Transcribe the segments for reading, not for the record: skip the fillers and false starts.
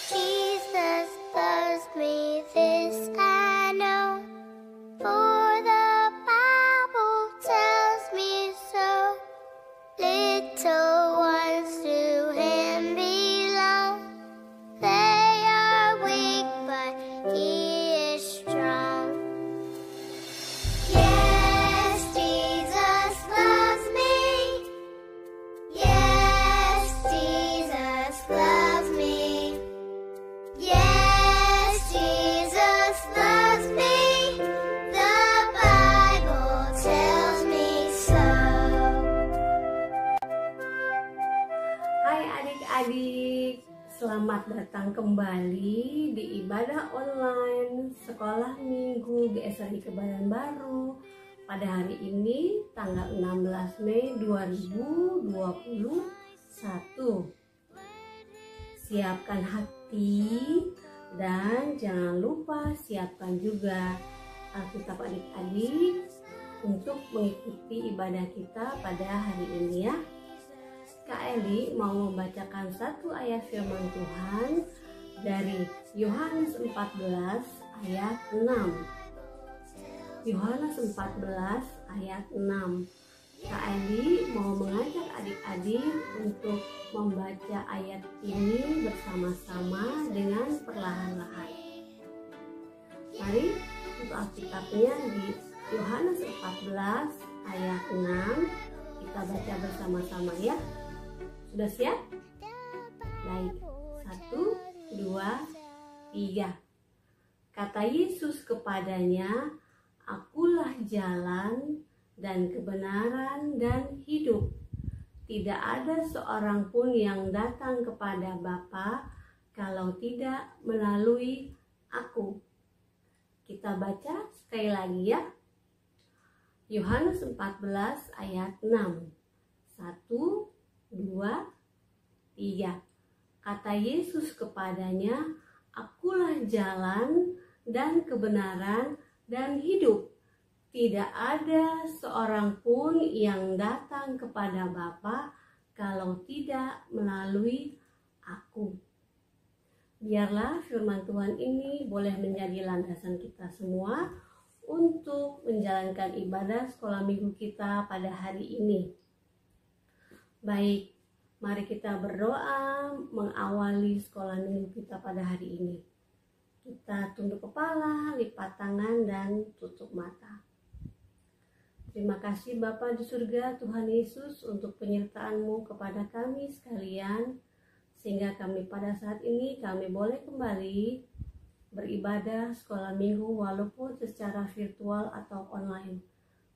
Jesus loves me, this I know, for the Bible tells me so. Little ones to Him belong. They are weak, but He is strong. Yes, Jesus loves me. Yes, Jesus loves me. Yes, Jesus loves me. The Bible tells me so. Hai adik-adik, selamat datang kembali di ibadah online Sekolah Minggu GSRI Kebayoran Baru pada hari ini tanggal 16 Mei 2021. Siapkan hati dan jangan lupa siapkan juga Alkitab adik-adik untuk mengikuti ibadah kita pada hari ini ya. Kak Eli mau membacakan satu ayat firman Tuhan dari Yohanes 14 ayat 6. Yohanes 14 ayat 6. Kak Eli mau mengajak adik-adik untuk membaca ayat ini bersama-sama dengan perlahan-lahan. Mari untuk Alkitabnya di Yohanes 14 ayat 6 kita baca bersama-sama ya. Sudah siap? Baik, 1, 2, 3. Kata Yesus kepadanya, "Akulah jalan dan kebenaran dan hidup. Tidak ada seorang pun yang datang kepada Bapa kalau tidak melalui Aku." Kita baca sekali lagi ya. Yohanes 14 ayat 6. 1, 2, 3. Kata Yesus kepadanya, "Akulah jalan dan kebenaran dan hidup. Tidak ada seorang pun yang datang kepada Bapa kalau tidak melalui Aku." Biarlah firman Tuhan ini boleh menjadi landasan kita semua untuk menjalankan ibadah sekolah minggu kita pada hari ini. Baik, mari kita berdoa mengawali sekolah minggu kita pada hari ini. Kita tunduk kepala, lipat tangan, dan tutup mata. Terima kasih Bapa di surga, Tuhan Yesus, untuk penyertaan-Mu kepada kami sekalian, sehingga kami pada saat ini kami boleh kembali beribadah sekolah minggu walaupun secara virtual atau online.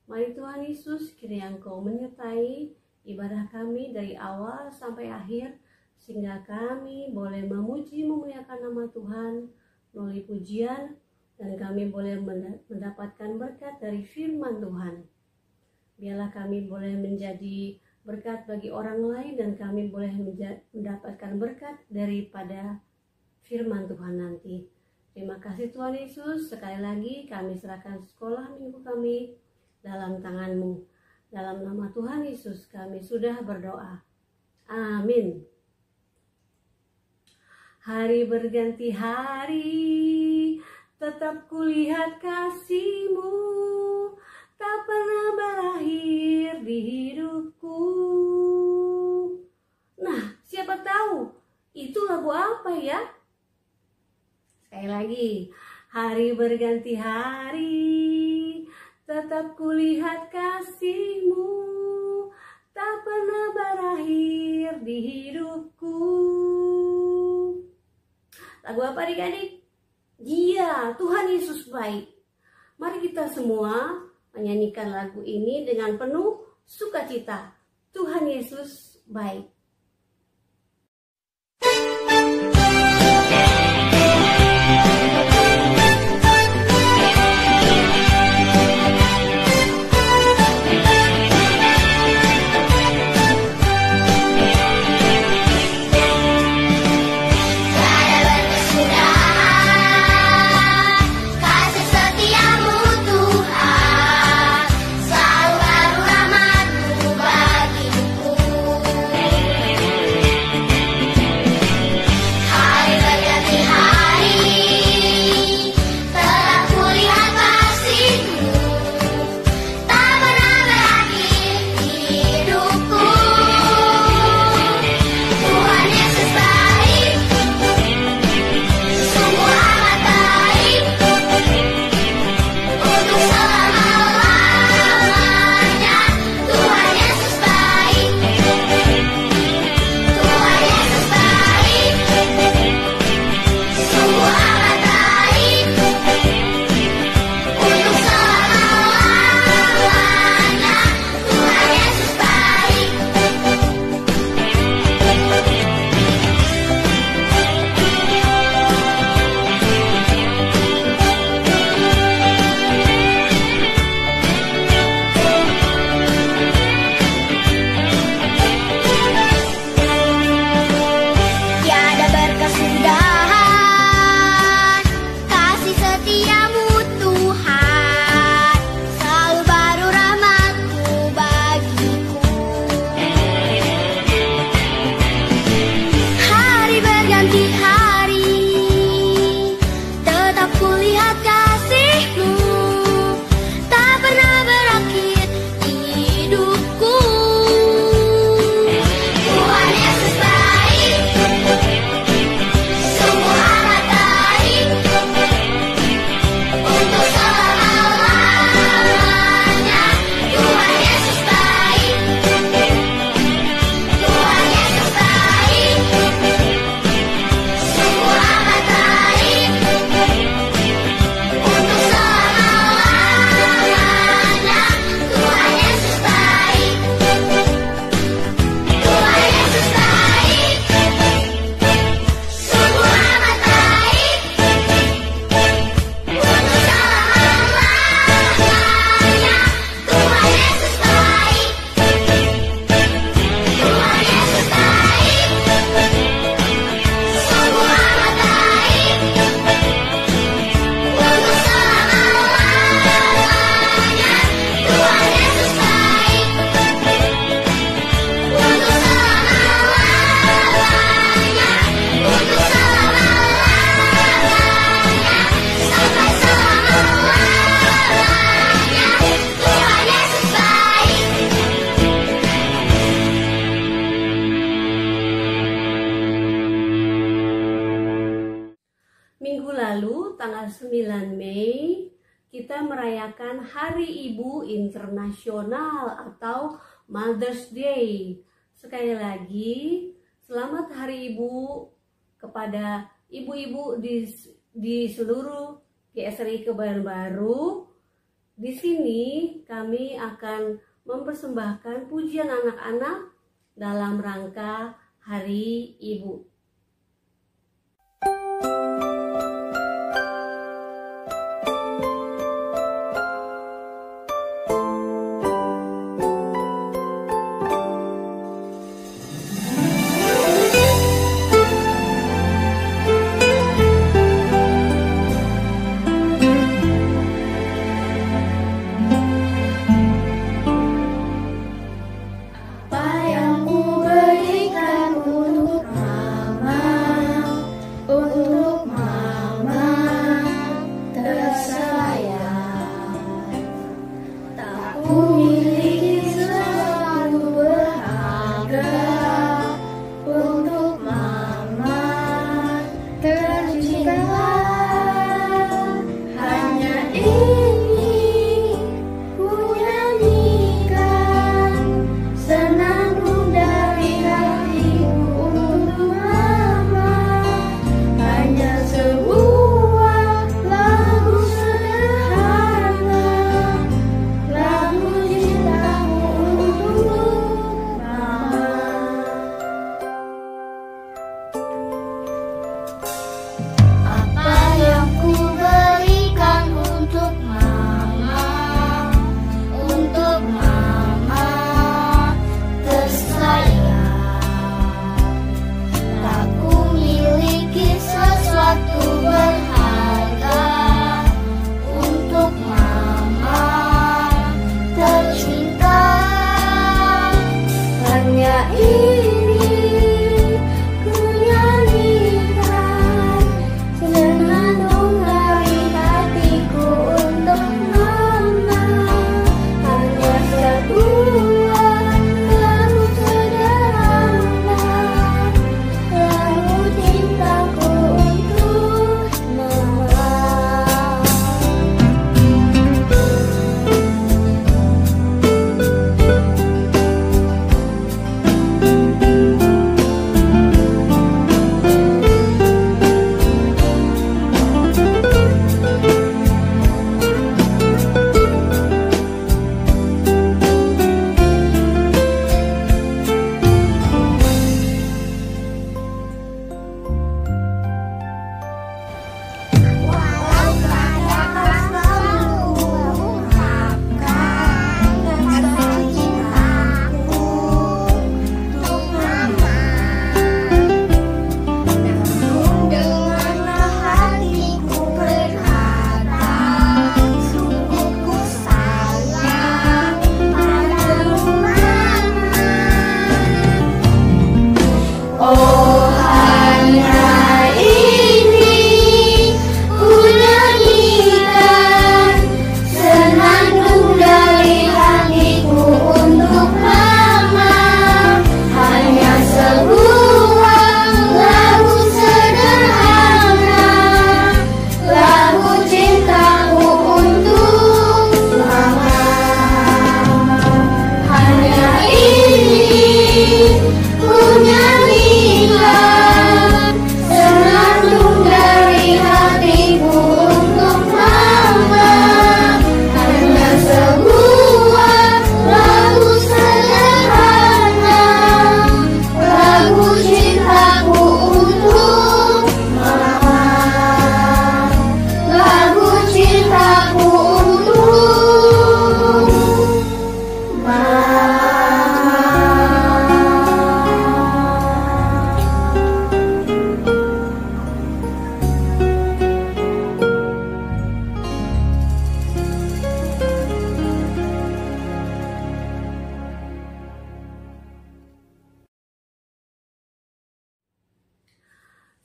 Mari Tuhan Yesus, kiranya Engkau menyertai ibadah kami dari awal sampai akhir, sehingga kami boleh memuji memuliakan nama Tuhan melalui pujian, dan kami boleh mendapatkan berkat dari firman Tuhan. Biarlah kami boleh menjadi berkat bagi orang lain, dan kami boleh mendapatkan berkat daripada firman Tuhan nanti. Terima kasih Tuhan Yesus. Sekali lagi kami serahkan sekolah minggu kami dalam tangan-Mu. Dalam nama Tuhan Yesus kami sudah berdoa. Amin. Hari berganti hari, tetap kulihat kasih-Mu, tak pernah berakhir di hidupku. Nah, siapa tahu itu lagu apa ya? Sekali lagi, hari berganti hari, tetap kulihat kasih-Mu, tak pernah berakhir di hidupku. Lagu apa adik-adik? Iya, Tuhan Yesus baik. Mari kita semua menyanyikan lagu ini dengan penuh sukacita. Tuhan Yesus baik. Kasih setiamu Tuhan, selalu baru rahmat-Mu bagiku. lalu tanggal 9 Mei kita merayakan Hari Ibu Internasional atau Mother's Day. Sekali lagi, selamat Hari Ibu kepada ibu-ibu di seluruh GSRI Kebayoran Baru. Di sini kami akan mempersembahkan pujian anak-anak dalam rangka Hari Ibu.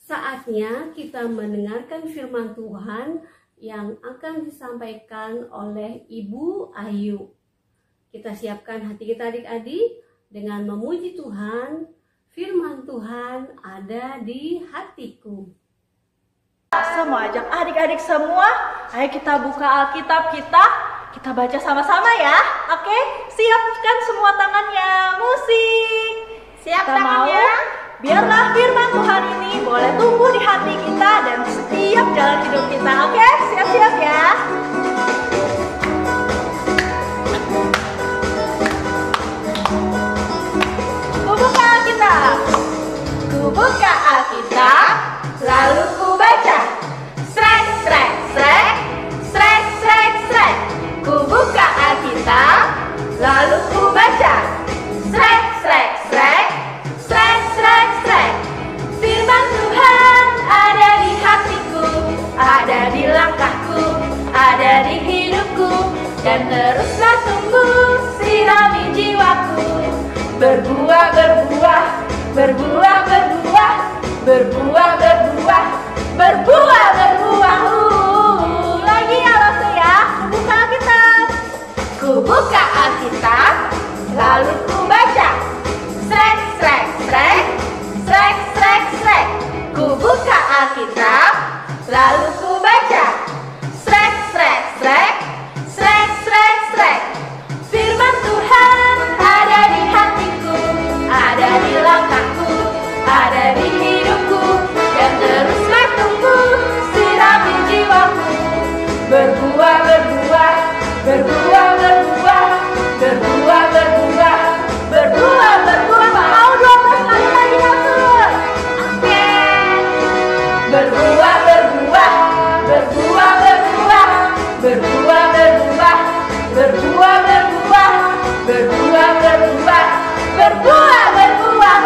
Saatnya kita mendengarkan firman Tuhan yang akan disampaikan oleh Ibu Ayu. Kita siapkan hati kita adik-adik dengan memuji Tuhan. Firman Tuhan ada di hatiku. Asa mau ajak adik-adik semua, ayo kita buka Alkitab kita baca sama-sama ya. Oke, siapkan semua tangannya, musik. Siap Kita tangannya. mau, biarlah firman Tuhan ini boleh tumbuh di hati kita dan setiap jalan hidup kita. Oke, siap-siap ya. Kubuka Alkitab. Kubuka Alkitab, lalu ku baca. Srek, srek, srek, srek, srek, srek. Ku buka Alkitab, lalu ku baca. Srek, srek, srek, srek, srek, srek. Firman Tuhan ada di hatiku, ada di langkahku, ada di hidupku, dan teruslah tumbuh sirami jiwaku. Berbuah, berbuah, berbuah, berbuah, berbuah, berbuah, berbuah, berbuah. Lagi ya waktu ya. Buka Alkitab. Ku buka Alkitab, lalu ku baca. Srek, srek, srek, srek, srek, srek. Ku buka Alkitab, lalu ku baca. Srek, srek, srek, srek, srek, srek. Firman Tuhan ada di hatiku, ada di langkahku, ada di hidupku, dan teruslah tumbuh sirami jiwaku. Berbuah, berbuah, berbuah, berbuah, berbuah, berbuah, berbuah, berbuah. Mau 12 kali lagi masuk. Oke. Berbuah, berbuah, berbuah, berbuah, berbuah, berbuah, berbuah, berbuah, berbuah, berbuah, berbuah, berbuah.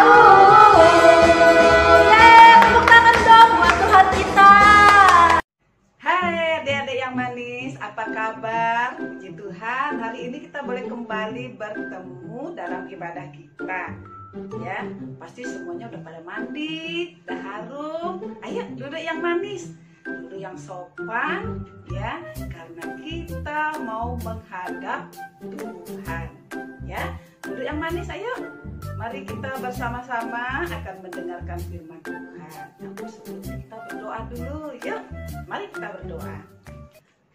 Tepuk tangan dong buat Tuhan kita. Hai adik-adik yang manis, apa kabar? Puji Tuhan, hari ini kita boleh kembali bertemu dalam ibadah kita. Ya, pasti semuanya udah pada mandi, udah harum. Ayo duduk yang manis, duduk yang sopan, ya, karena kita mau menghadap Tuhan. Ya, duduk yang manis, ayo. Mari kita bersama-sama akan mendengarkan firman Tuhan. Tapi sebelumnya kita berdoa dulu, yuk. Mari kita berdoa.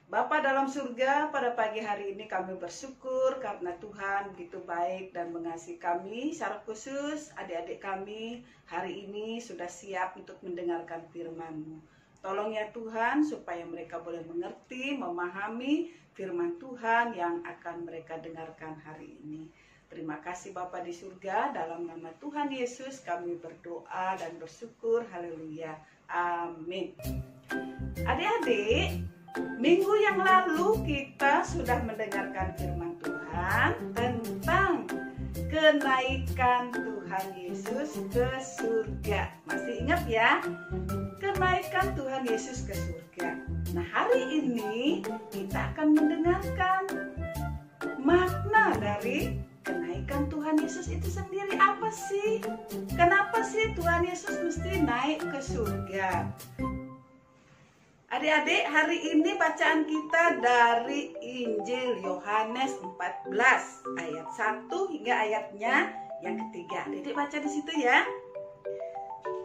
Bapa dalam surga, pada pagi hari ini kami bersyukur karena Tuhan begitu baik dan mengasihi kami. Secara khusus adik-adik kami hari ini sudah siap untuk mendengarkan firman-Mu. Tolong ya Tuhan supaya mereka boleh mengerti, memahami firman Tuhan yang akan mereka dengarkan hari ini. Terima kasih Bapa di surga, dalam nama Tuhan Yesus kami berdoa dan bersyukur. Haleluya. Amin. Adik-adik, minggu yang lalu kita sudah mendengarkan firman Tuhan tentang kenaikan Tuhan Yesus ke surga. Masih ingat ya? Kenaikan Tuhan Yesus ke surga. Nah, hari ini kita akan mendengarkan makna dari kenaikan Tuhan Yesus itu sendiri. Apa sih? Kenapa sih Tuhan Yesus mesti naik ke surga? Adik-adik, hari ini bacaan kita dari Injil Yohanes 14 ayat 1 hingga ayatnya yang ketiga. Adik-adik baca di situ ya.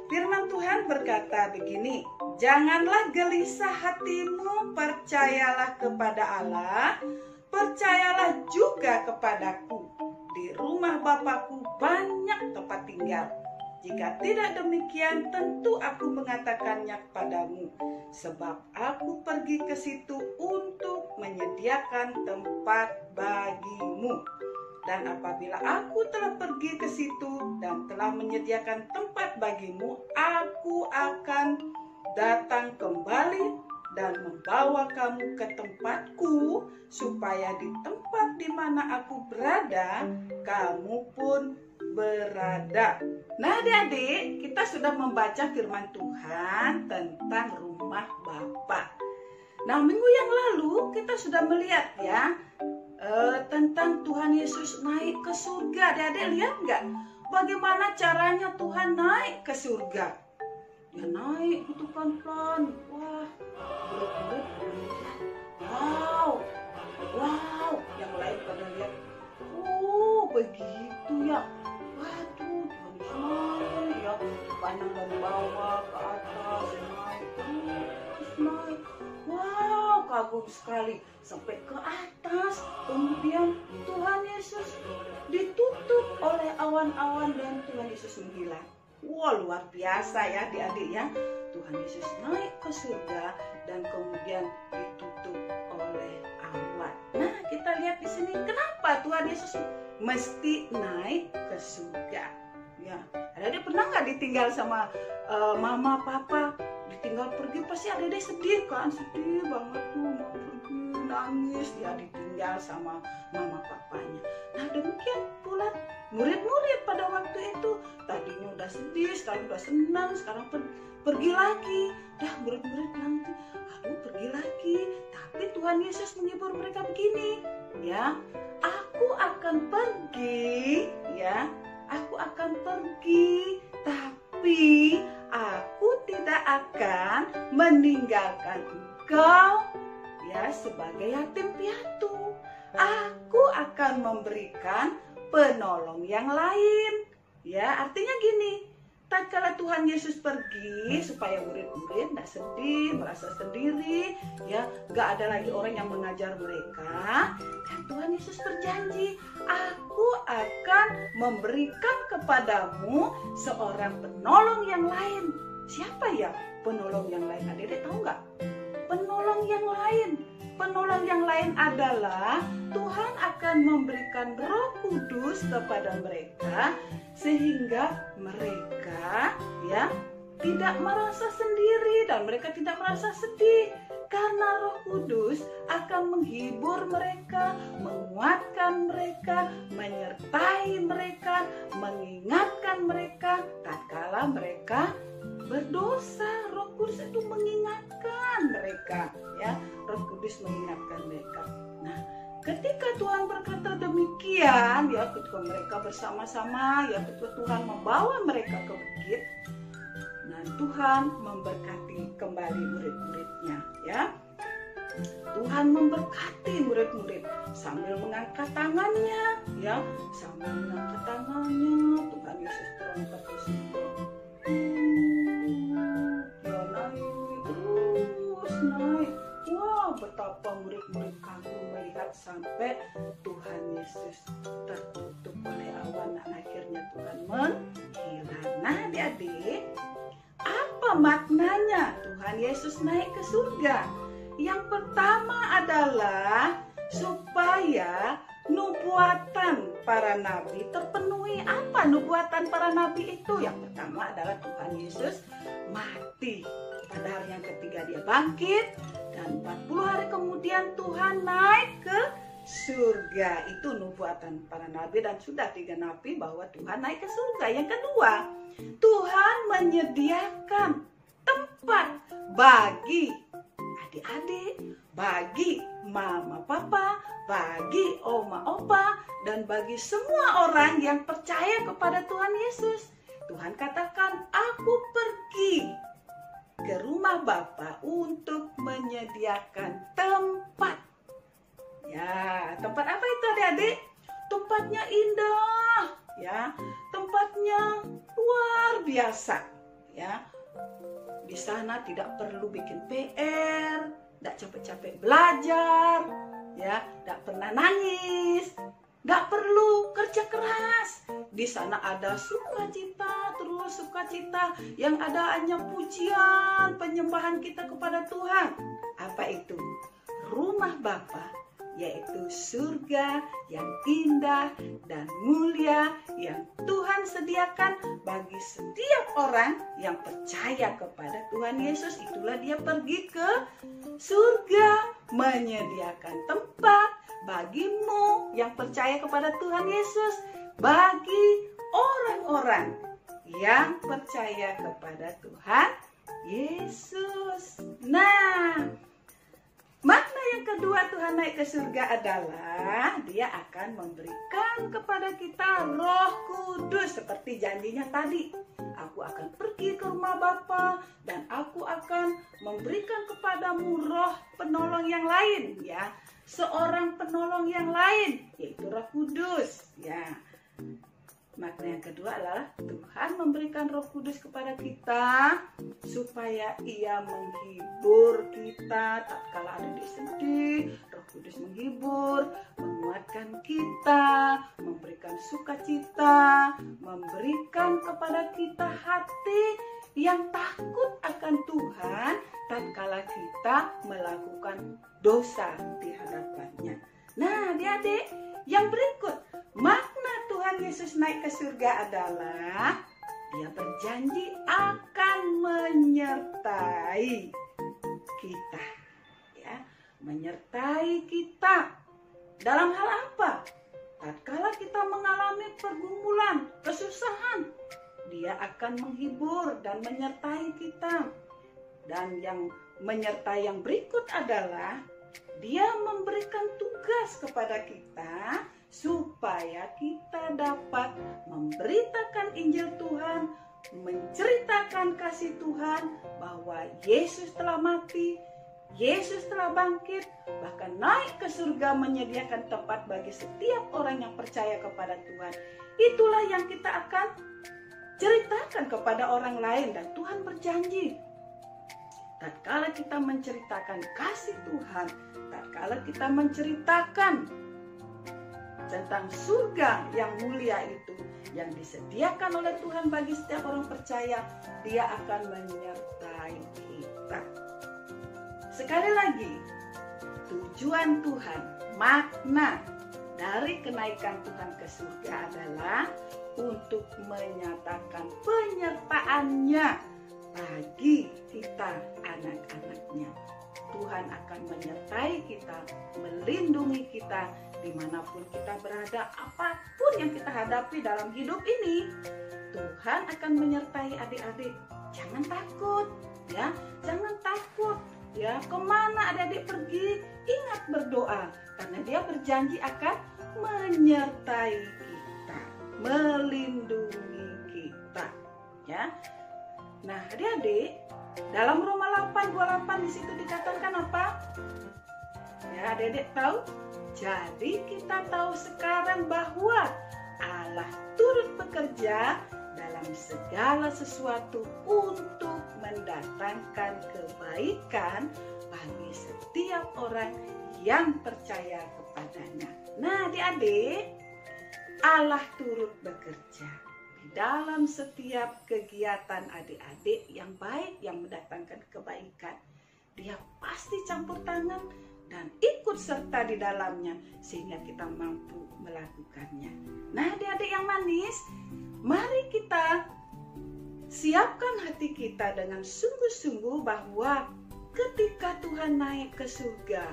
Firman Tuhan berkata begini, "Janganlah gelisah hatimu, percayalah kepada Allah, percayalah juga kepadaku. Di rumah Bapakku banyak tempat tinggal. Jika tidak demikian, tentu aku mengatakannya kepadamu, sebab aku pergi ke situ untuk menyediakan tempat bagimu. Dan apabila aku telah pergi ke situ dan telah menyediakan tempat bagimu, aku akan datang kembali dan membawa kamu ke tempatku, supaya di tempat di mana aku berada, kamu pun berada." Nah adik-adik, kita sudah membaca firman Tuhan tentang rumah Bapa. Nah minggu yang lalu kita sudah melihat ya tentang Tuhan Yesus naik ke surga. Adik-adik lihat nggak bagaimana caranya Tuhan naik ke surga? Dia naik gitu pelan-pelan. Wah, murid-murid, wow, wow. Yang lain pada lihat, oh begitu ya. Waduh, Tuhan Yesus naik ya. Pandang dari bawah ke atas, naik. kagum sekali sampai ke atas. Kemudian Tuhan Yesus ditutup oleh awan-awan dan Tuhan Yesus menghilang. Wah, luar biasa ya adik-adik ya. Tuhan Yesus naik ke surga dan kemudian ditutup oleh awan. Nah, kita lihat di sini kenapa Tuhan Yesus mesti naik ke surga. Ya, adik-adik pernah nggak ditinggal sama mama, papa? Ditinggal pergi pasti adik-adik sedih kan? Sedih banget tuh, mau pergi, nangis, ya ditinggal sama mama papanya. Nah, demikian pula murid-murid pada waktu itu. Tadinya udah sedih, sekarang udah senang, sekarang pergi lagi. Dah murid-murid bilang, aduh pergi lagi. Tapi Tuhan Yesus menghibur mereka begini, ya, aku akan pergi, ya, aku akan pergi, tapi aku tidak akan meninggalkan engkau, ya, sebagai yatim piatu. Aku akan memberikan penolong yang lain. Ya, artinya gini, tatkala Tuhan Yesus pergi supaya murid-murid tidak sedih, merasa sendiri, ya, gak ada lagi orang yang mengajar mereka. Dan Tuhan Yesus berjanji, aku akan memberikan kepadamu seorang penolong yang lain. Siapa ya penolong yang lain? Adik-adik tahu nggak? Penolong yang lain. Penolong yang lain adalah Tuhan akan memberikan Roh Kudus kepada mereka sehingga mereka, ya, tidak merasa sendiri dan mereka tidak merasa sedih, karena Roh Kudus akan menghibur mereka, menguatkan mereka, menyertai mereka, mengingatkan mereka tatkala mereka berdosa. Roh Kudus itu mengingatkan mereka, ya, Roh Kudus mengingatkan mereka. Nah, ketika Tuhan berkata demikian, ya, ketika mereka bersama-sama, ya, ketika Tuhan membawa mereka ke bukit, nah, Tuhan memberkati kembali murid-muridnya, ya. Tuhan memberkati murid-murid sambil mengangkat tangannya, ya, sambil mengangkat tangannya. Tuhan Yesus terangkat ke surga. Ya, naik terus naik. Wah, betapa murid-murid kagum melihat sampai Tuhan Yesus tertutup oleh awan dan akhirnya Tuhan menghilang. Nah, adik-adik, apa maknanya Tuhan Yesus naik ke surga? Yang pertama adalah supaya nubuatan para nabi terpenuhi. Apa nubuatan para nabi itu? Yang pertama adalah Tuhan Yesus mati. Pada hari yang ketiga dia bangkit dan 40 hari kemudian Tuhan naik ke surga. Itu nubuatan para nabi dan sudah digenapi bahwa Tuhan naik ke surga. Yang kedua, Tuhan menyediakan tempat bagi adik-adik, bagi mama papa, bagi oma opa, dan bagi semua orang yang percaya kepada Tuhan Yesus. Tuhan katakan, aku pergi ke rumah Bapa untuk menyediakan tempat. Ya, tempat apa itu adik-adik? Tempatnya indah, ya, tempatnya luar biasa, ya. Di sana tidak perlu bikin PR, tidak capek-capek belajar, ya, tidak pernah nangis, tidak perlu kerja keras. Di sana ada sukacita, terus sukacita, yang ada hanya pujian, penyembahan kita kepada Tuhan. Apa itu? Rumah Bapa, yaitu surga yang indah dan mulia yang Tuhan sediakan bagi setiap orang yang percaya kepada Tuhan Yesus. Itulah dia pergi ke surga, menyediakan tempat bagimu yang percaya kepada Tuhan Yesus, bagi orang-orang yang percaya kepada Tuhan Yesus. Nah, makna yang kedua Tuhan naik ke surga adalah dia akan memberikan kepada kita Roh Kudus seperti janjinya tadi. Aku akan pergi ke rumah Bapa dan aku akan memberikan kepadamu Roh penolong yang lain, ya. Seorang penolong yang lain, yaitu Roh Kudus, ya. Makna yang kedua adalah Tuhan memberikan Roh Kudus kepada kita supaya Ia menghibur kita tatkala adik sedih. Roh Kudus menghibur, menguatkan kita, memberikan sukacita, memberikan kepada kita hati yang takut akan Tuhan tatkala kita melakukan dosa di hadapannya. Nah, adik-adik, yang berikut, makna Tuhan Yesus naik ke surga adalah Dia berjanji akan menyertai kita, ya, menyertai kita. Dalam hal apa? Tatkala kita mengalami pergumulan, kesusahan, Dia akan menghibur dan menyertai kita. Dan yang menyertai yang berikut adalah Dia memberikan tugas kepada kita supaya kita dapat memberitakan Injil Tuhan, menceritakan kasih Tuhan bahwa Yesus telah mati, Yesus telah bangkit, bahkan naik ke surga menyediakan tempat bagi setiap orang yang percaya kepada Tuhan. Itulah yang kita akan ceritakan kepada orang lain, dan Tuhan berjanji tatkala kita menceritakan kasih Tuhan, tatkala kita menceritakan tentang surga yang mulia itu yang disediakan oleh Tuhan bagi setiap orang percaya, Dia akan menyertai kita. Sekali lagi, tujuan Tuhan, makna dari kenaikan Tuhan ke surga adalah untuk menyatakan penyertaan-Nya bagi kita, anak-anak-Nya. Tuhan akan menyertai kita, melindungi kita dimanapun kita berada, apapun yang kita hadapi dalam hidup ini. Tuhan akan menyertai adik-adik. Jangan takut, ya, jangan takut, ya. Kemana adik-adik pergi, ingat berdoa, karena Dia berjanji akan menyertai kita, melindungi kita, ya. Nah, adik-adik, dalam Roma 8:28 di situ dikatakan apa? Ya, adik-adik tahu? Jadi kita tahu sekarang bahwa Allah turut bekerja dalam segala sesuatu untuk mendatangkan kebaikan bagi setiap orang yang percaya kepadanya. Nah, adik-adik, Allah turut bekerja di dalam setiap kegiatan adik-adik yang baik, yang mendatangkan kebaikan. Dia pasti campur tangan dan ikut serta di dalamnya sehingga kita mampu melakukannya. Nah, adik-adik yang manis, mari kita siapkan hati kita dengan sungguh-sungguh bahwa ketika Tuhan naik ke surga,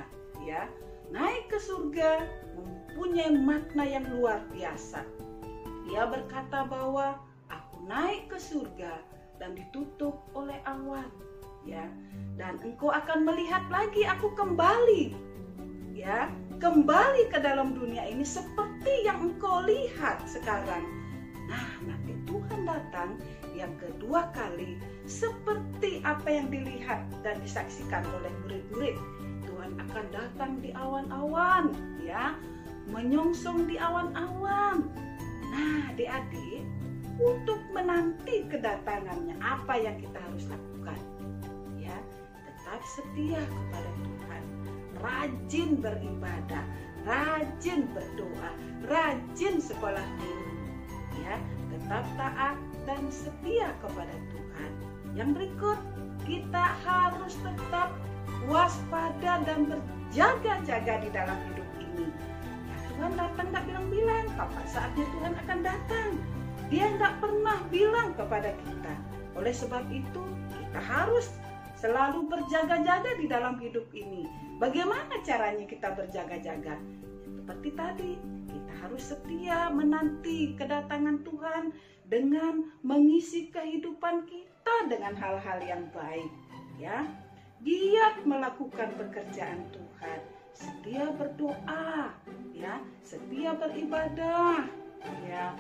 ya, naik ke surga mempunyai makna yang luar biasa. Dia berkata bahwa aku naik ke surga dan ditutup oleh awan, ya, dan engkau akan melihat lagi aku kembali, ya, kembali ke dalam dunia ini seperti yang engkau lihat sekarang. Nah, nanti Tuhan datang yang kedua kali seperti apa yang dilihat dan disaksikan oleh murid-murid. Tuhan akan datang di awan-awan, ya, menyongsong di awan-awan. Nah, adik-adik, untuk menanti kedatangannya, apa yang kita harus lakukan? Ya, tetap setia kepada Tuhan, rajin beribadah, rajin berdoa, rajin sekolah minggu, ya, tetap taat dan setia kepada Tuhan. Yang berikut, kita harus tetap waspada dan berjaga-jaga di dalam hidup ini. Ya, Tuhan datang tak bilang-bilang kapan saatnya Tuhan akan datang. Dia tidak pernah bilang kepada kita. Oleh sebab itu, kita harus selalu berjaga-jaga di dalam hidup ini. Bagaimana caranya kita berjaga-jaga? Seperti tadi, kita harus setia menanti kedatangan Tuhan dengan mengisi kehidupan kita dengan hal-hal yang baik, ya. Giat melakukan pekerjaan Tuhan, setia berdoa, ya, setia beribadah, ya,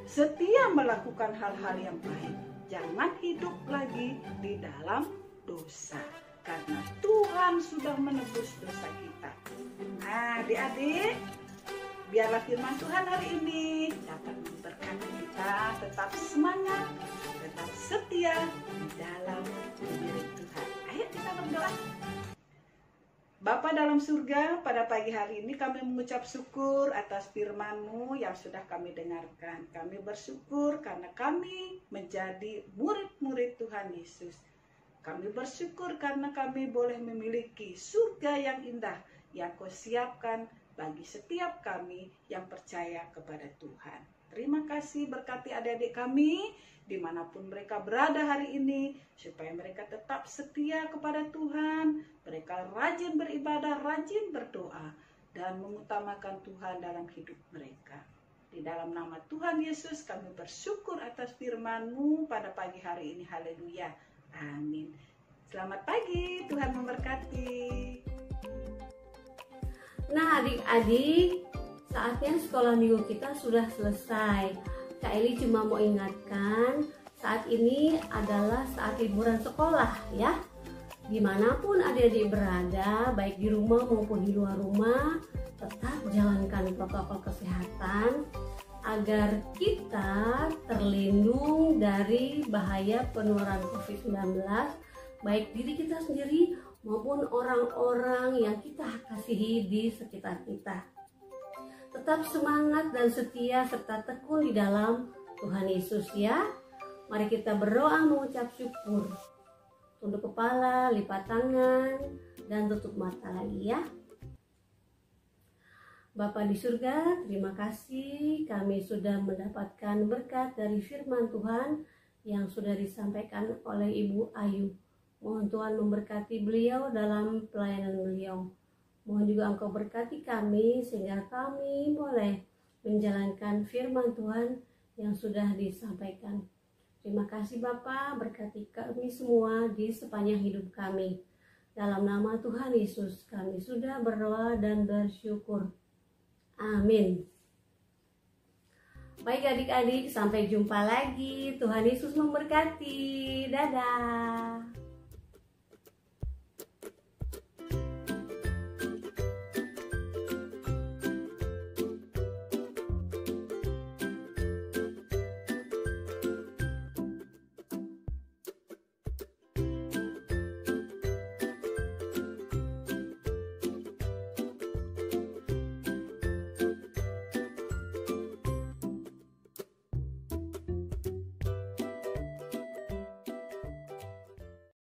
setia melakukan hal-hal yang baik. Jangan hidup lagi di dalam dosa, karena Tuhan sudah menebus dosa kita. Nah, adik-adik, biarlah firman Tuhan hari ini dapat memberkati kita tetap semangat, tetap setia di dalam berdoa. Bapa dalam surga, pada pagi hari ini kami mengucap syukur atas firman-Mu yang sudah kami dengarkan. Kami bersyukur karena kami menjadi murid-murid Tuhan Yesus. Kami bersyukur karena kami boleh memiliki surga yang indah yang Kau siapkan bagi setiap kami yang percaya kepada Tuhan. Terima kasih, berkati adik-adik kami dimanapun mereka berada hari ini, supaya mereka tetap setia kepada Tuhan, mereka rajin beribadah, rajin berdoa, dan mengutamakan Tuhan dalam hidup mereka. Di dalam nama Tuhan Yesus kami bersyukur atas firman-Mu pada pagi hari ini. Haleluya. Amin. Selamat pagi, Tuhan memberkati. Nah adik-adik, saatnya sekolah minggu kita sudah selesai. Kak Eli cuma mau ingatkan, saat ini adalah saat liburan sekolah ya. Dimanapun adik-adik berada, baik di rumah maupun di luar rumah, tetap jalankan protokol kesehatan agar kita terlindung dari bahaya penularan COVID-19, baik diri kita sendiri maupun orang-orang yang kita kasihi di sekitar kita. Tetap semangat dan setia serta tekun di dalam Tuhan Yesus ya. Mari kita berdoa mengucap syukur. Tunduk kepala, lipat tangan, dan tutup mata lagi ya. Bapa di surga, terima kasih kami sudah mendapatkan berkat dari firman Tuhan yang sudah disampaikan oleh Ibu Ayu. Mohon Tuhan memberkati beliau dalam pelayanan beliau. Mohon juga Engkau berkati kami sehingga kami boleh menjalankan firman Tuhan yang sudah disampaikan. Terima kasih Bapa, berkati kami semua di sepanjang hidup kami. Dalam nama Tuhan Yesus kami sudah berdoa dan bersyukur. Amin. Baik adik-adik, sampai jumpa lagi. Tuhan Yesus memberkati. Dadah.